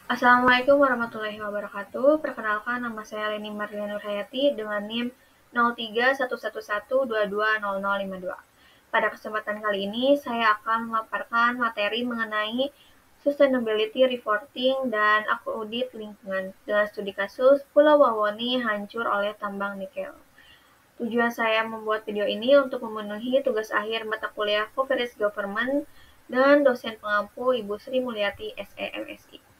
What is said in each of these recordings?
Assalamualaikum warahmatullahi wabarakatuh. Perkenalkan, nama saya Leni Marliana Nurhayati dengan NIM 031112220052. Pada kesempatan kali ini, saya akan memaparkan materi mengenai sustainability reporting dan audit lingkungan dengan studi kasus Pulau Wawoni hancur oleh tambang nikel. Tujuan saya membuat video ini untuk memenuhi tugas akhir mata kuliah Corporate Government dengan dosen pengampu Ibu Sri Mulyati SEMSI.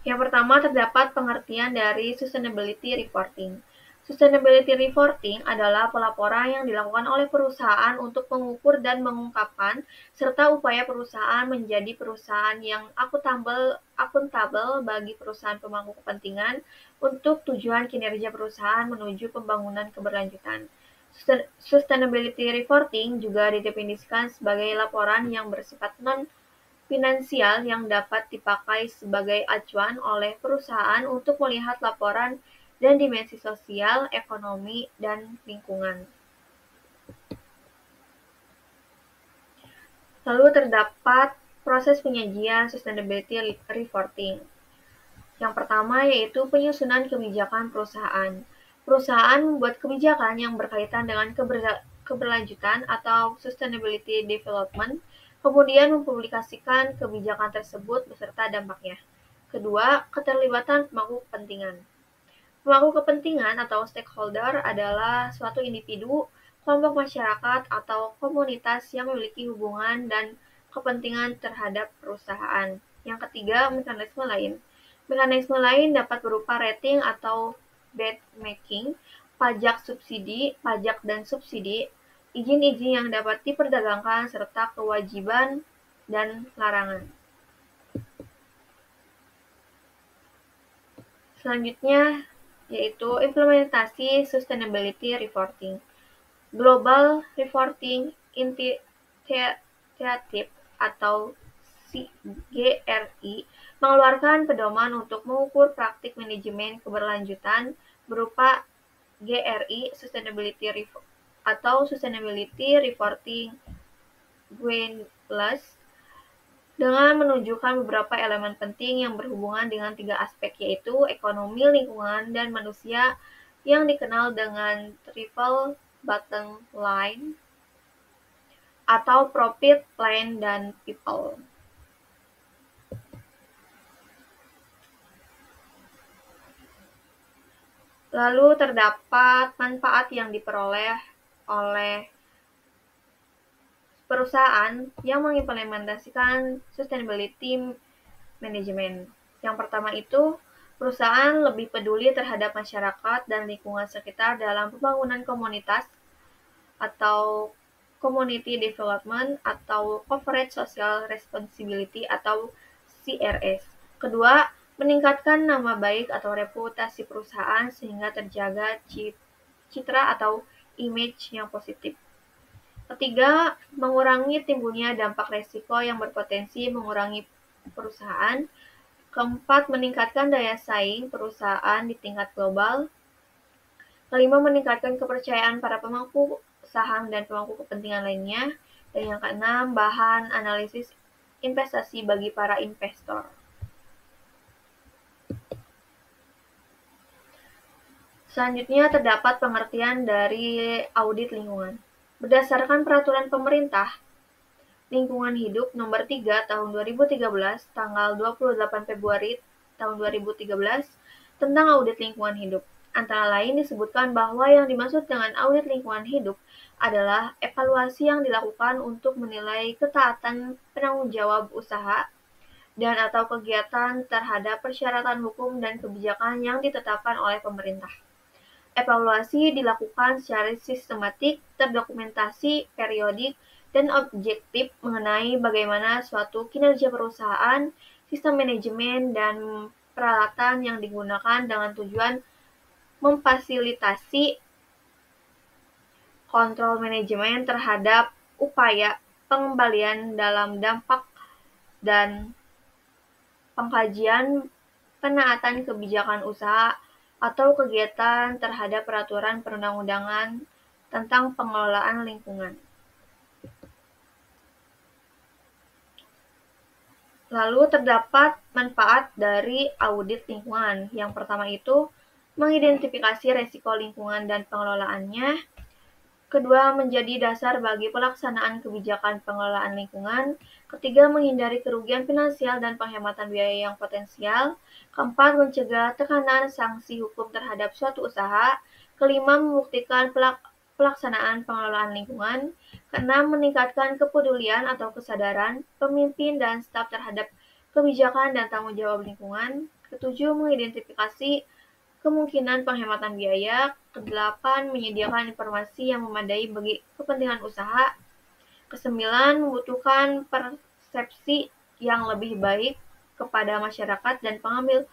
Yang pertama, terdapat pengertian dari sustainability reporting. Sustainability reporting adalah pelaporan yang dilakukan oleh perusahaan untuk mengukur dan mengungkapkan serta upaya perusahaan menjadi perusahaan yang akuntabel bagi perusahaan pemangku kepentingan untuk tujuan kinerja perusahaan menuju pembangunan keberlanjutan. Sustainability reporting juga didefinisikan sebagai laporan yang bersifat finansial yang dapat dipakai sebagai acuan oleh perusahaan untuk melihat laporan dan dimensi sosial, ekonomi, dan lingkungan. Lalu terdapat proses penyajian sustainability reporting. Yang pertama yaitu penyusunan kebijakan perusahaan. Perusahaan membuat kebijakan yang berkaitan dengan keberlanjutan atau sustainability development, kemudian mempublikasikan kebijakan tersebut beserta dampaknya. Kedua, keterlibatan pemangku kepentingan. Pemangku kepentingan atau stakeholder adalah suatu individu, kelompok masyarakat, atau komunitas yang memiliki hubungan dan kepentingan terhadap perusahaan. Yang ketiga, mekanisme lain. Mekanisme lain dapat berupa rating atau benchmarking, pajak subsidi, pajak dan subsidi, izin-izin yang dapat diperdagangkan, serta kewajiban dan larangan. Selanjutnya yaitu implementasi sustainability reporting. Global Reporting Initiative atau GRI mengeluarkan pedoman untuk mengukur praktik manajemen keberlanjutan berupa GRI Sustainability Reporting Guidelines dengan menunjukkan beberapa elemen penting yang berhubungan dengan tiga aspek yaitu ekonomi, lingkungan, dan manusia yang dikenal dengan triple bottom line atau profit, planet, dan people. Lalu terdapat manfaat yang diperoleh oleh perusahaan yang mengimplementasikan sustainability management. Yang pertama itu, perusahaan lebih peduli terhadap masyarakat dan lingkungan sekitar dalam pembangunan komunitas atau community development atau corporate social responsibility atau CRS. Kedua, meningkatkan nama baik atau reputasi perusahaan sehingga terjaga citra atau image yang positif. Ketiga, mengurangi timbulnya dampak resiko yang berpotensi mengurangi perusahaan. Keempat, meningkatkan daya saing perusahaan di tingkat global. Kelima, meningkatkan kepercayaan para pemangku saham dan pemangku kepentingan lainnya. Dan yang keenam, bahan analisis investasi bagi para investor. Selanjutnya terdapat pengertian dari audit lingkungan. Berdasarkan peraturan pemerintah Lingkungan Hidup Nomor 3 Tahun 2013, tanggal 28 Februari tahun 2013, tentang audit lingkungan hidup. Antara lain disebutkan bahwa yang dimaksud dengan audit lingkungan hidup adalah evaluasi yang dilakukan untuk menilai ketaatan penanggung jawab usaha dan atau kegiatan terhadap persyaratan hukum dan kebijakan yang ditetapkan oleh pemerintah. Evaluasi dilakukan secara sistematik, terdokumentasi, periodik, dan objektif mengenai bagaimana suatu kinerja perusahaan, sistem manajemen, dan peralatan yang digunakan dengan tujuan memfasilitasi kontrol manajemen terhadap upaya pengembalian dalam dampak dan pengkajian penaatan kebijakan usaha atau kegiatan terhadap peraturan perundang-undangan tentang pengelolaan lingkungan. Lalu terdapat manfaat dari audit lingkungan. Yang pertama itu mengidentifikasi resiko lingkungan dan pengelolaannya. Kedua, menjadi dasar bagi pelaksanaan kebijakan pengelolaan lingkungan. Ketiga, menghindari kerugian finansial dan penghematan biaya yang potensial. Keempat, mencegah tekanan sanksi hukum terhadap suatu usaha. Kelima, membuktikan pelaksanaan pengelolaan lingkungan. Keenam, meningkatkan kepedulian atau kesadaran pemimpin dan staf terhadap kebijakan dan tanggung jawab lingkungan. Ketujuh, mengidentifikasi kemungkinan penghematan biaya. Kedelapan, menyediakan informasi yang memadai bagi kepentingan usaha. Kesembilan, membutuhkan persepsi yang lebih baik kepada masyarakat dan pengambil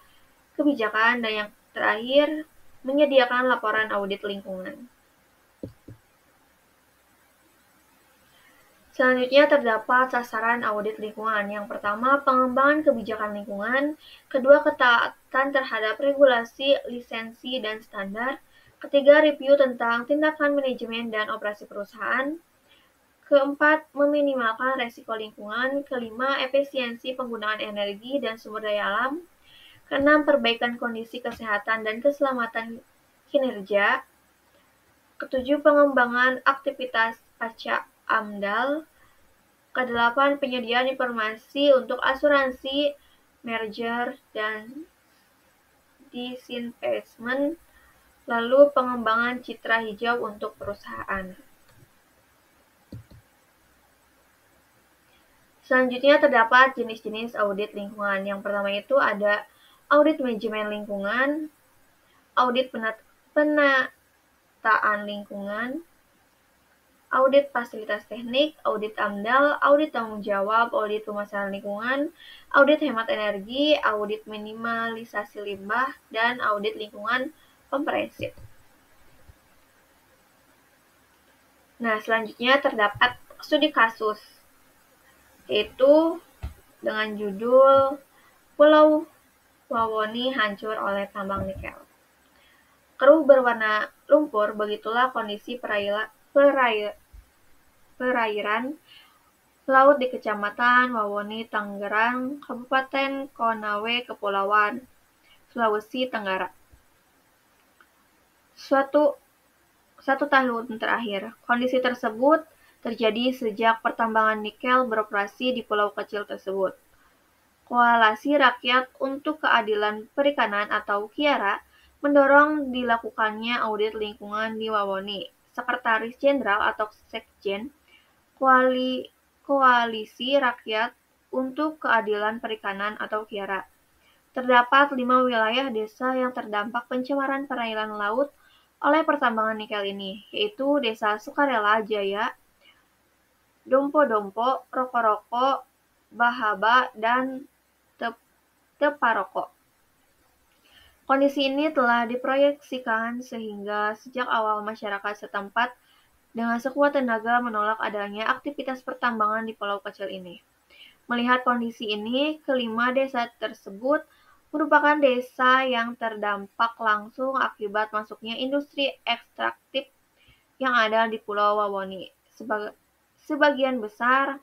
kebijakan. Dan yang terakhir, menyediakan laporan audit lingkungan. Selanjutnya terdapat sasaran audit lingkungan. Yang pertama, pengembangan kebijakan lingkungan. Kedua, ketaatan terhadap regulasi, lisensi, dan standar. Ketiga, review tentang tindakan manajemen dan operasi perusahaan. Keempat, meminimalkan resiko lingkungan. Kelima, efisiensi penggunaan energi dan sumber daya alam. Keenam, perbaikan kondisi kesehatan dan keselamatan kinerja. Ketujuh, pengembangan aktivitas pajak AMDAL. Kedelapan, penyediaan informasi untuk asuransi, merger, dan disinvestment. Lalu pengembangan citra hijau untuk perusahaan. Selanjutnya terdapat jenis-jenis audit lingkungan. Yang pertama itu ada audit manajemen lingkungan, audit penataan lingkungan, audit fasilitas teknik, audit AMDAL, audit tanggung jawab, audit pemasaran lingkungan, audit hemat energi, audit minimalisasi limbah, dan audit lingkungan komprehensif. Nah, selanjutnya terdapat studi kasus, yaitu dengan judul Pulau Wawoni hancur oleh tambang nikel. Keruh berwarna lumpur, begitulah kondisi perairan laut di Kecamatan Wawoni, Tangerang, Kabupaten Konawe, Kepulauan Sulawesi Tenggara. Satu tahun terakhir, kondisi tersebut terjadi sejak pertambangan nikel beroperasi di pulau kecil tersebut. Koalisi Rakyat untuk Keadilan Perikanan atau KIARA mendorong dilakukannya audit lingkungan di Wawoni. Sekretaris Jenderal atau Sekjen Koalisi Rakyat untuk Keadilan Perikanan atau KIARA. Terdapat 5 wilayah desa yang terdampak pencemaran perairan laut oleh pertambangan nikel ini, yaitu Desa Sukarela Jaya, Dompo-Dompo, Roko-Roko, Bahaba, dan Teparoko. Kondisi ini telah diproyeksikan sehingga sejak awal masyarakat setempat dengan sekuat tenaga menolak adanya aktivitas pertambangan di pulau kecil ini. Melihat kondisi ini, kelima desa tersebut merupakan desa yang terdampak langsung akibat masuknya industri ekstraktif yang ada di Pulau Wawoni. Sebagian besar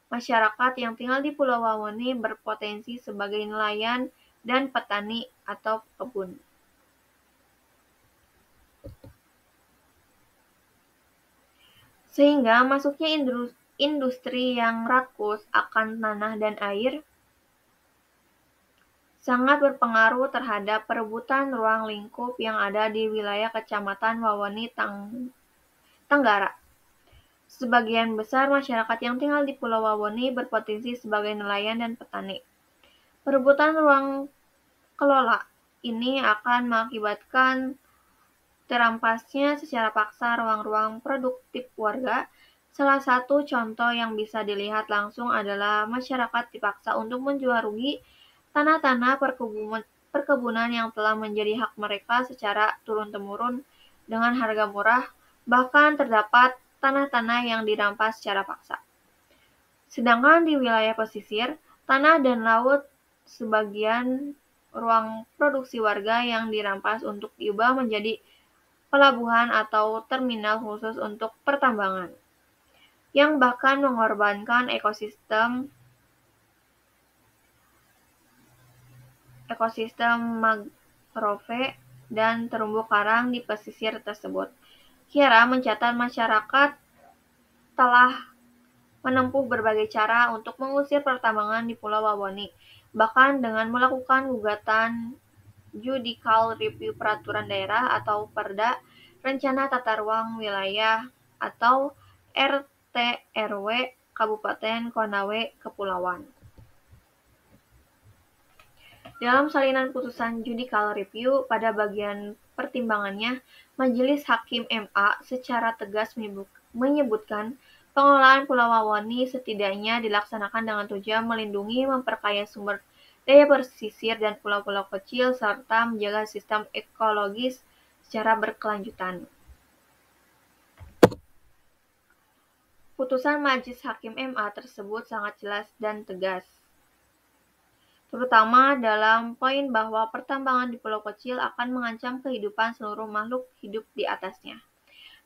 masyarakat yang tinggal di Pulau Wawoni berpotensi sebagai nelayan dan petani atau pekebun. Sehingga masuknya industri yang rakus akan tanah dan air sangat berpengaruh terhadap perebutan ruang lingkup yang ada di wilayah Kecamatan Wawoni Tenggara. Sebagian besar masyarakat yang tinggal di Pulau Wawoni berpotensi sebagai nelayan dan petani. Perebutan ruang kelola ini akan mengakibatkan terampasnya secara paksa ruang-ruang produktif warga. Salah satu contoh yang bisa dilihat langsung adalah masyarakat dipaksa untuk menjual rugi tanah-tanah perkebunan yang telah menjadi hak mereka secara turun-temurun dengan harga murah, bahkan terdapat tanah-tanah yang dirampas secara paksa. Sedangkan di wilayah pesisir, tanah dan laut sebagian ruang produksi warga yang dirampas untuk diubah menjadi pelabuhan atau terminal khusus untuk pertambangan, yang bahkan mengorbankan ekosistem ekosistem mangrove dan terumbu karang di pesisir tersebut. Kiera mencatat masyarakat telah menempuh berbagai cara untuk mengusir pertambangan di Pulau Wawoni, bahkan dengan melakukan gugatan Judicial Review Peraturan Daerah atau Perda Rencana Tata Ruang Wilayah atau RT/RW Kabupaten Konawe Kepulauan. Dalam salinan putusan Judicial Review pada bagian pertimbangannya, Majelis Hakim MA secara tegas menyebutkan pengelolaan Pulau Wawoni setidaknya dilaksanakan dengan tujuan melindungi, memperkaya sumber daya pesisir dan pulau-pulau kecil serta menjaga sistem ekologis secara berkelanjutan. Putusan Majelis Hakim MA tersebut sangat jelas dan tegas, terutama dalam poin bahwa pertambangan di pulau kecil akan mengancam kehidupan seluruh makhluk hidup di atasnya,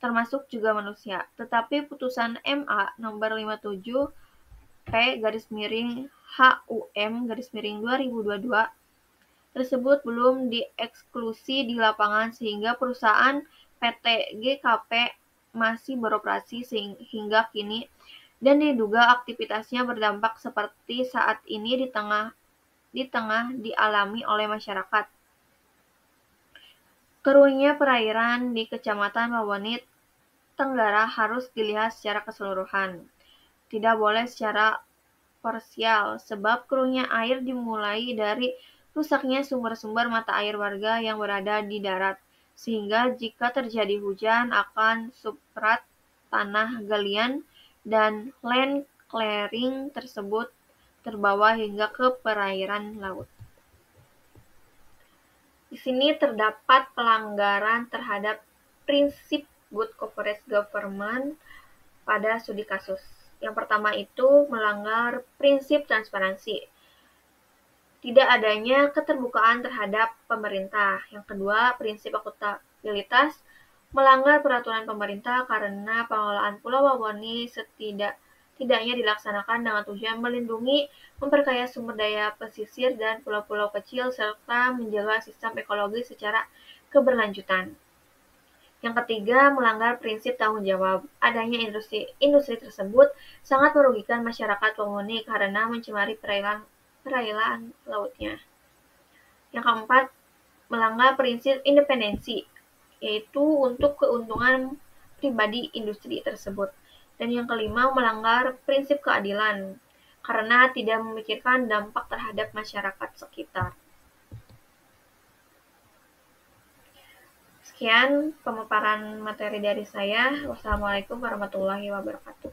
termasuk juga manusia. Tetapi putusan MA nomor 57 P/HUM/2022 tersebut belum dieksklusi di lapangan sehingga perusahaan PT GKP masih beroperasi hingga kini dan diduga aktivitasnya berdampak seperti saat ini di tengah dialami oleh masyarakat. Keruhnya perairan di Kecamatan Wawoni Tenggara harus dilihat secara keseluruhan, tidak boleh secara parsial, sebab keruhnya air dimulai dari rusaknya sumber-sumber mata air warga yang berada di darat, sehingga jika terjadi hujan akan substrat tanah galian dan land clearing tersebut terbawa hingga ke perairan laut. Di sini terdapat pelanggaran terhadap prinsip good corporate governance pada studi kasus. Yang pertama itu melanggar prinsip transparansi, tidak adanya keterbukaan terhadap pemerintah. Yang kedua, prinsip akuntabilitas, melanggar peraturan pemerintah karena pengelolaan Pulau Wawoni tidaknya dilaksanakan dengan tujuan melindungi, memperkaya sumber daya pesisir dan pulau-pulau kecil serta menjaga sistem ekologi secara keberlanjutan. Yang ketiga, melanggar prinsip tanggung jawab. Adanya industri tersebut sangat merugikan masyarakat Wawoni karena mencemari perairan lautnya. Yang keempat, melanggar prinsip independensi, yaitu untuk keuntungan pribadi industri tersebut. Dan yang kelima, melanggar prinsip keadilan, karena tidak memikirkan dampak terhadap masyarakat sekitar. Sekian pemaparan materi dari saya. Wassalamualaikum warahmatullahi wabarakatuh.